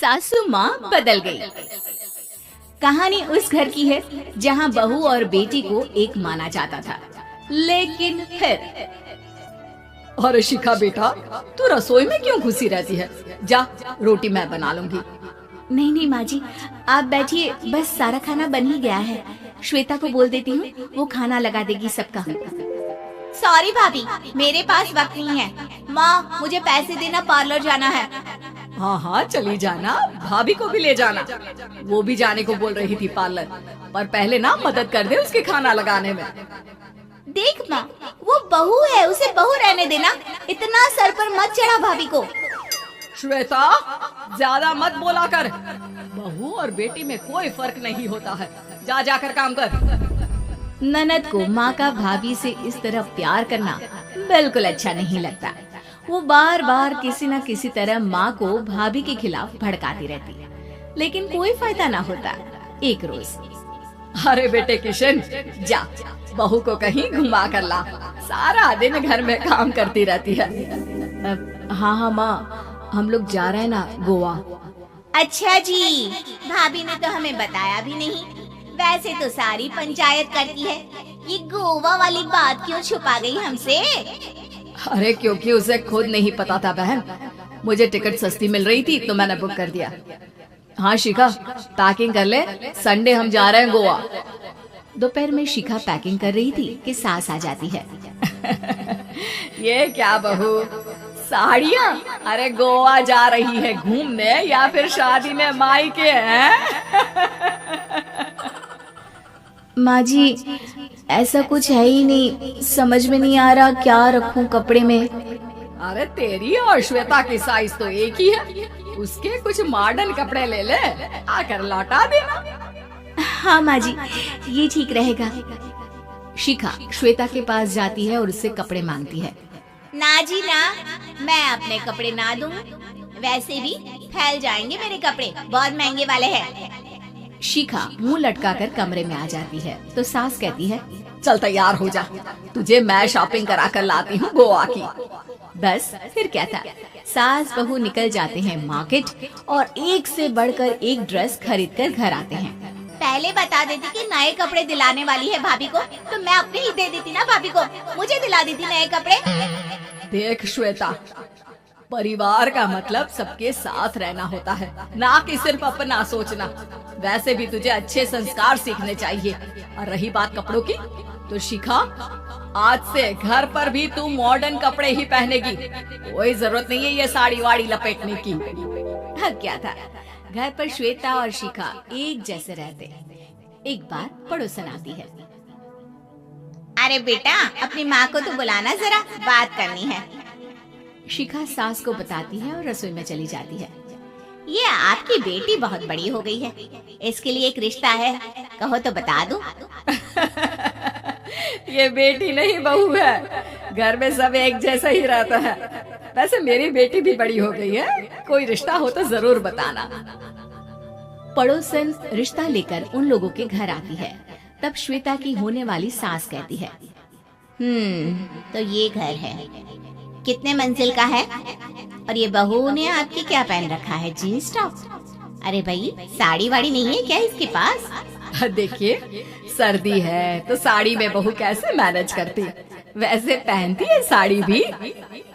सासू माँ बदल गई। कहानी उस घर की है जहाँ बहू और बेटी को एक माना जाता था, लेकिन फिर अरे शिखा बेटा, तू रसोई में क्यों घुसी रहती है? जा, रोटी मैं बना लूंगी। नहीं नहीं माँ जी, आप बैठिए, बस सारा खाना बन ही गया है। श्वेता को बोल देती हूँ, वो खाना लगा देगी सबका। सॉरी भाभी, मेरे पास वक्त नहीं है। माँ, मुझे पैसे देना, पार्लर जाना है। हाँ हाँ चली जाना, भाभी को भी ले जाना। वो भी जाने को बोल रही थी पार्लर, पर पहले ना मदद कर दे उसके खाना लगाने में। देख माँ, वो बहू है, उसे बहू रहने देना, इतना सर पर मत चढ़ा भाभी को। श्वेता, ज्यादा मत बोला कर। बहू और बेटी में कोई फर्क नहीं होता है। जा जाकर काम कर। ननद को माँ का भाभी से इस तरह प्यार करना बिल्कुल अच्छा नहीं लगता। वो बार बार किसी न किसी तरह माँ को भाभी के खिलाफ भड़काती रहती, लेकिन कोई फायदा ना होता। एक रोज, अरे बेटे किशन, जा बहू को कहीं घुमा कर ला। सारा दिन घर में काम करती रहती है। हाँ हाँ माँ, हम लोग जा रहे हैं ना गोवा। अच्छा जी, भाभी ने तो हमें बताया भी नहीं। वैसे तो सारी पंचायत करती है, ये गोवा वाली बात क्यों छुपा गई हमसे? अरे क्योंकि उसे खुद नहीं पता था बहन। मुझे टिकट सस्ती मिल रही थी तो मैंने बुक कर दिया। हाँ शिखा, पैकिंग कर ले, संडे हम जा रहे हैं गोवा। दोपहर में शिखा पैकिंग कर रही थी कि सास आ जाती है। ये क्या बहू, साड़ियाँ? अरे गोवा जा रही है घूमने या फिर शादी में मायके हैं? माँ जी, ऐसा कुछ है ही नहीं, समझ में नहीं आ रहा क्या रखूं कपड़े में। अरे तेरी और श्वेता की साइज तो एक ही है, उसके कुछ मॉडर्न कपड़े ले ले, आकर लौटा देना। हाँ माँ जी, ये ठीक रहेगा। शिखा श्वेता के पास जाती है और उससे कपड़े मांगती है। ना जी ना, मैं अपने कपड़े ना दूं, वैसे भी फैल जाएंगे मेरे कपड़े, बहुत महंगे वाले हैं। शिखा मुंह लटकाकर कमरे में आ जाती है तो सास कहती है, चल तैयार हो जा, तुझे मैं शॉपिंग करा कर लाती हूँ गोवा की। बस फिर क्या था, सास बहू निकल जाते हैं मार्केट और एक से बढ़कर एक ड्रेस खरीद कर घर आते हैं। पहले बता देती कि नए कपड़े दिलाने वाली है भाभी को, तो मैं अपने ही दे देती ना भाभी को, मुझे दिला देती नए कपड़े। देख श्वेता, परिवार का मतलब सबके साथ रहना होता है, ना कि सिर्फ अपना सोचना। वैसे भी तुझे अच्छे संस्कार सीखने चाहिए। और रही बात कपड़ों की, तो शिखा, आज से घर पर भी तू मॉडर्न कपड़े ही पहनेगी। कोई जरूरत नहीं है ये साड़ी वाड़ी लपेटने की। हाँ क्या था, घर पर श्वेता और शिखा एक जैसे रहते। एक बार पड़ोसन आती है। अरे बेटा, अपनी माँ को तो बुलाना, जरा बात करनी है। शिखा सास को बताती है और रसोई में चली जाती है। ये आपकी बेटी बहुत बड़ी हो गई है, इसके लिए एक रिश्ता है, कहो तो बता दूं। ये बेटी नहीं बहू है, घर में सब एक जैसा ही रहता है। वैसे मेरी बेटी भी बड़ी हो गई है, कोई रिश्ता हो तो जरूर बताना। पड़ोसन रिश्ता लेकर उन लोगों के घर आती है। तब श्वेता की होने वाली सास कहती है, तो ये घर है, कितने मंजिल का है? और ये बहू ने आपकी क्या पहन रखा है, जीन्स टॉप? अरे भाई, साड़ी वाड़ी नहीं है क्या इसके पास? देखिए, सर्दी है तो साड़ी में बहू कैसे मैनेज करती, वैसे पहनती है साड़ी भी।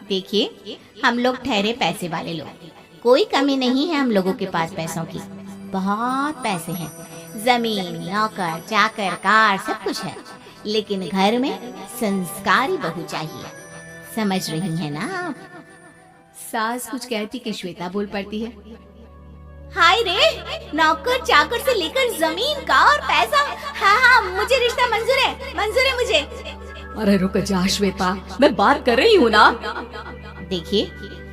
देखिए, हम लोग ठहरे पैसे वाले लोग, कोई कमी नहीं है हम लोगों के पास पैसों की, बहुत पैसे हैं, जमीन, नौकर चाकर, कार, सब कुछ है, लेकिन घर में संस्कारी बहू चाहिए। समझ रही है ना आप? सास कुछ कहती कि श्वेता बोल पड़ती है, हाय रे, नौकर चाकर से लेकर जमीन, कार, पैसा, हाँ हाँ मुझे रिश्ता मंजूर है मुझे। अरे रुक जा श्वेता, मैं बात कर रही हूँ ना। देखिए,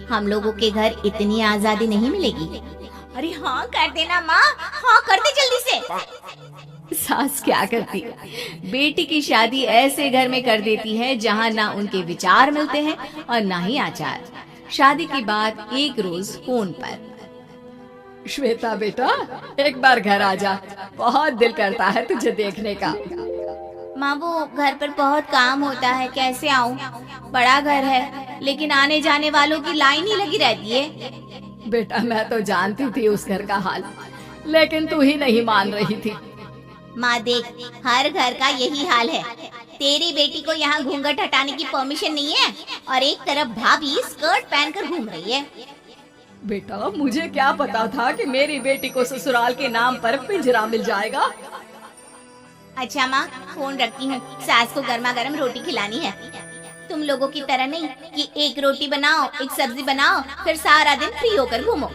हम लोगों के घर इतनी आजादी नहीं मिलेगी। अरे हाँ कर देना माँ, हाँ कर दे जल्दी से। सास क्या करती, बेटी की शादी ऐसे घर में कर देती है जहाँ ना उनके विचार मिलते हैं और ना ही आचार। शादी की बात एक रोज फोन पर, श्वेता बेटा, एक बार घर आ जा, बहुत दिल करता है तुझे देखने का। माँ, वो घर पर बहुत काम होता है, कैसे आऊँ? बड़ा घर है, लेकिन आने जाने वालों की लाइन ही लगी रहती है। बेटा मैं तो जानती थी उस घर का हाल, लेकिन तू ही नहीं मान रही थी। माँ देख, हर घर का यही हाल है। तेरी बेटी को यहाँ घूंघट हटाने की परमिशन नहीं है और एक तरफ भाभी स्कर्ट पहनकर घूम रही है। बेटा मुझे क्या पता था कि मेरी बेटी को ससुराल के नाम पर पिंजरा मिल जाएगा। अच्छा माँ, फोन रखती हूँ, सास को गर्मा गर्म रोटी खिलानी है। तुम लोगों की तरह नहीं कि एक रोटी बनाओ, एक सब्जी बनाओ, फिर सारा दिन फ्री होकर घूमो।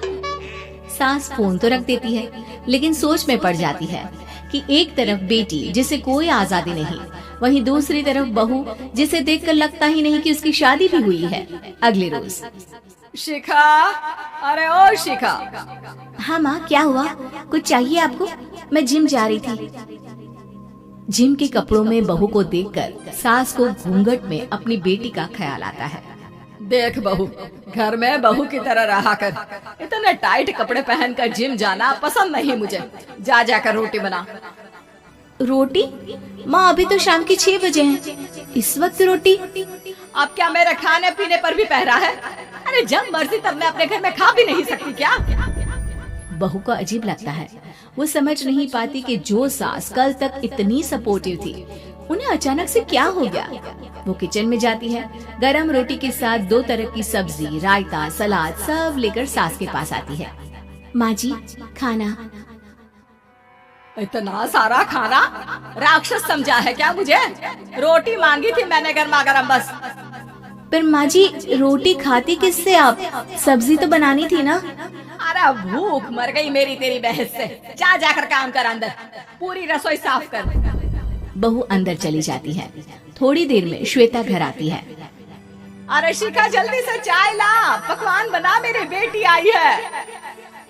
सास फोन तो रख देती है, लेकिन सोच में पड़ जाती है कि एक तरफ बेटी जिसे कोई आजादी नहीं, वहीं दूसरी तरफ बहू जिसे देखकर लगता ही नहीं कि उसकी शादी भी हुई है। अगले रोज, शिखा, अरे ओ शिखा। हाँ माँ, क्या हुआ? कुछ चाहिए आपको? मैं जिम जा रही थी। जिम के कपड़ों में बहू को देखकर सास को घूंघट में अपनी बेटी का ख्याल आता है। देख बहू, घर में बहू की तरह रहा कर। इतने टाइट कपड़े पहनकर जिम जाना पसंद नहीं मुझे। जा जाकर रोटी बना। रोटी? माँ अभी तो शाम के 6 बजे हैं, इस वक्त रोटी? अब क्या मेरे खाने पीने पर भी पहरा है? अरे जब मर्जी तब मैं अपने घर में खा भी नहीं सकती क्या? बहू को अजीब लगता है। वो समझ नहीं पाती कि जो सास कल तक इतनी सपोर्टिव थी, उन्हें अचानक से क्या हो गया। वो किचन में जाती है, गरम रोटी के साथ 2 तरह की सब्जी, रायता, सलाद सब लेकर सास के पास आती है। माँ जी, खाना। इतना सारा खाना? राक्षस समझा है क्या मुझे? रोटी मांगी थी मैंने गर्मा गर्म बस। पर माँ जी, रोटी खाती किससे आप? सब्जी तो बनानी थी ना। अरे भूख मर गई मेरी तेरी बहस से। जा जाकर काम कर, अंदर पूरी रसोई साफ कर। बहू अंदर चली जाती है। थोड़ी देर में श्वेता घर आती है। अरे शिखा, जल्दी से चाय ला, पकवान बना, मेरी बेटी आई है।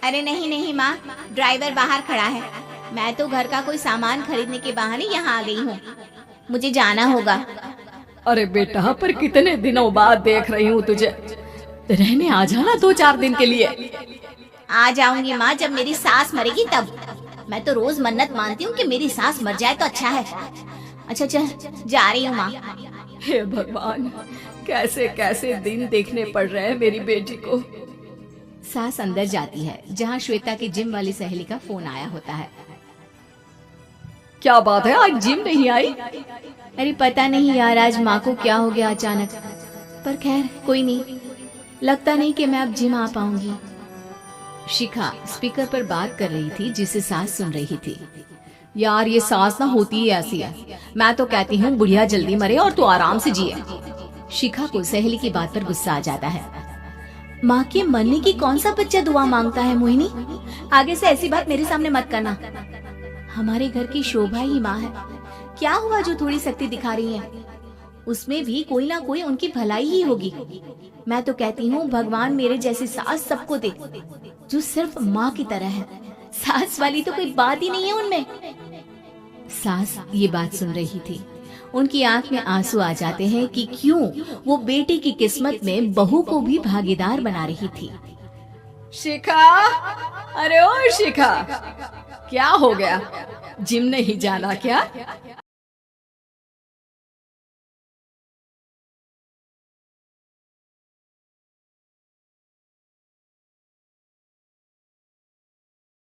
अरे नहीं नहीं माँ, ड्राइवर बाहर खड़ा है। मैं तो घर का कोई सामान खरीदने के बहाने यहाँ आ गई हूँ, मुझे जाना होगा। अरे बेटा, पर कितने दिनों बाद देख रही हूँ तुझे, रहने आ जाना 2-4 दिन के लिए। आ जाऊंगी माँ, जब मेरी सास मरेगी तब। मैं तो रोज मन्नत मानती हूँ कि मेरी सास मर जाए तो अच्छा है। अच्छा चल, जा रही हूँ माँ। हे भगवान, कैसे कैसे दिन देखने पड़ रहे हैं मेरी बेटी को। सास अंदर जाती है, जहाँ श्वेता की जिम वाली सहेली का फोन आया होता है। क्या बात है, आज जिम नहीं आई? अरे पता नहीं यार, आज माँ को क्या हो गया अचानक। पर खैर कोई नहीं, लगता नहीं कि मैं अब जिम आ पाऊंगी। शिखा स्पीकर पर बात कर रही थी, जिसे सास सुन रही थी। यार ये सास ना होती ही ऐसी है। मैं तो कहती हूँ बुढ़िया जल्दी मरे और तू आराम से जिए। शिखा को सहेली की बात पर गुस्सा आ जाता है। माँ के मरने की कौन सा बच्चा दुआ मांगता है मोहिनी? आगे से ऐसी बात मेरे सामने मत करना। हमारे घर की शोभा ही माँ है। क्या हुआ जो थोड़ी शक्ति दिखा रही है? उसमें भी कोई ना कोई उनकी भलाई ही होगी। मैं तो कहती हूँ भगवान मेरे जैसी सास सबको दे, जो सिर्फ माँ की तरह है। सास वाली तो कोई बात ही नहीं है उनमें। सास ये बात सुन रही थी। उनकी आंख में आंसू आ जाते हैं कि क्यों वो बेटी की किस्मत में बहू को भी भागीदार बना रही थी। शिखा, अरे ओ शिखा, क्या हो गया? जिम नहीं जाना क्या?